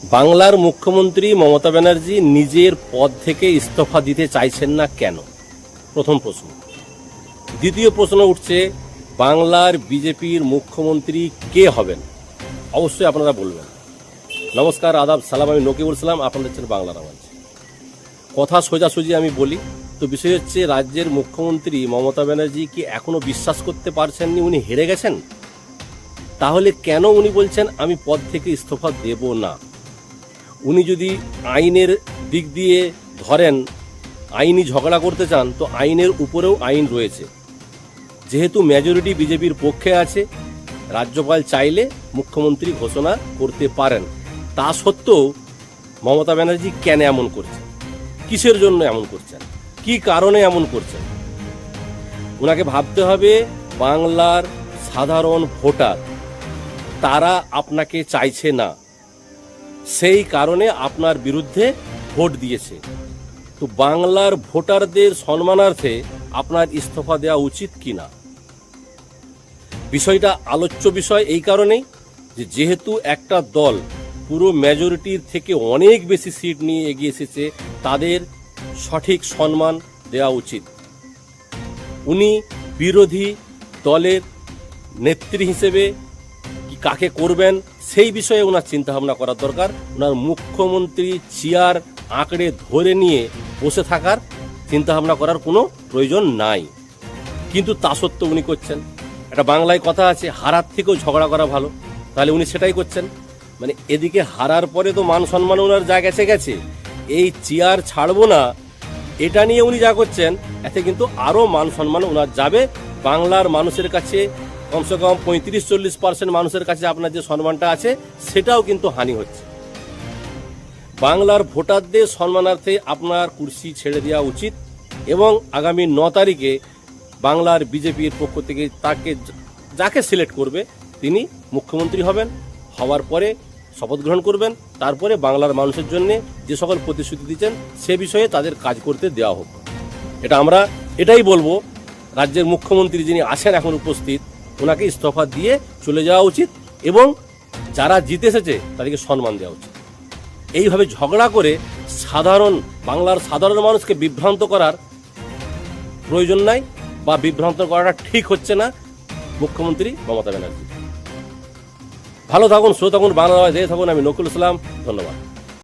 বাংলার মুখ্যমন্ত্রী মমতা ব্যানার্জি নিজের পদ থেকে ইস্তফা দিতে চাইছেন না কেন? প্রথম প্রশ্ন। দ্বিতীয় প্রশ্ন উঠছে, বাংলার বিজেপির মুখ্যমন্ত্রী কে হবেন? অবশ্যই আপনারা বলবেন। নমস্কার, আদাব, সালাম। আমি নকিবুল ইসলাম, আপনাদের হচ্ছেন বাংলার আওয়াজ। কথা সোজাসুজি আমি বলি তো বিষয় হচ্ছে, রাজ্যের মুখ্যমন্ত্রী মমতা ব্যানার্জি কি এখনো বিশ্বাস করতে পারছেননি উনি হেরে গেছেন? তাহলে কেন উনি বলছেন আমি পদ থেকে ইস্তফা দেব না? উনি যদি আইনের দিক দিয়ে ধরেন, আইনি ঝগড়া করতে চান, তো আইনের উপরেও আইন রয়েছে। যেহেতু মেজরিটি বিজেপির পক্ষে আছে, রাজ্যপাল চাইলে মুখ্যমন্ত্রী ঘোষণা করতে পারেন। তা সত্ত্বেও মমতা ব্যানার্জি কেন এমন করছেন? কিসের জন্য এমন করছেন? কি কারণে এমন করছেন? ওনাকে ভাবতে হবে, বাংলার সাধারণ ভোটার তারা আপনাকে চাইছে না, সেই কারণে আপনার বিরুদ্ধে ভোট দিয়েছে। তো বাংলার ভোটারদের সম্মানার্থে আপনার ইস্তফা দেওয়া উচিত কিনা, বিষয়টা আলোচ্য বিষয় এই কারণেই যে যেহেতু একটা দল পুরো মেজরিটির থেকে অনেক বেশি সিট নিয়ে এগিয়ে এসেছে, তাদের সঠিক সম্মান দেওয়া উচিত। উনি বিরোধী দলের নেত্রী হিসেবে কাকে করবেন সেই বিষয়ে ওনার চিন্তাভাবনা করার দরকার। ওনার মুখ্যমন্ত্রী চেয়ার আঁকড়ে ধরে নিয়ে বসে থাকার চিন্তাভাবনা করার কোনো প্রয়োজন নাই। কিন্তু তা সত্ত্বেও উনি করছেন। একটা বাংলায় কথা আছে, হারার থেকেও ঝগড়া করা ভালো। তাহলে উনি সেটাই করছেন। মানে এদিকে হারার পরে তো মান সম্মান ওনার যা গেছে, এই চেয়ার ছাড়বো না এটা নিয়ে উনি যা করছেন, এতে কিন্তু আরও মান সম্মান ওনার যাবে। বাংলার মানুষের কাছে কমসে কম 35-40% মানুষের কাছে আপনার যে সম্মানটা আছে সেটাও কিন্তু হানি হচ্ছে। বাংলার ভোটারদের সম্মানার্থে আপনার কুর্সি ছেড়ে দেওয়া উচিত এবং আগামী 9 তারিখে বাংলার বিজেপির পক্ষ থেকে তাকে যাকে সিলেক্ট করবে তিনি মুখ্যমন্ত্রী হবেন। হওয়ার পরে শপথ গ্রহণ করবেন, তারপরে বাংলার মানুষের জন্য যে সকল প্রতিশ্রুতি দিচ্ছেন সে বিষয়ে তাদের কাজ করতে দেওয়া হোক। এটা আমরা এটাই বলবো, রাজ্যের মুখ্যমন্ত্রী যিনি আছেন এখন উপস্থিত, ওনাকে ইস্তফা দিয়ে চলে যাওয়া উচিত এবং যারা জিতে এসেছে তাদেরকে সম্মান দেওয়া উচিত। এইভাবে ঝগড়া করে বাংলার সাধারণ মানুষকে বিভ্রান্ত করার প্রয়োজন নাই, বা বিভ্রান্ত করাটা ঠিক হচ্ছে না মুখ্যমন্ত্রী মমতা ব্যানার্জি। ভালো থাকুন, সুস্থ থাকুন, বাংলা দেখে থাকুন। আমি নকুল ইসলাম, ধন্যবাদ।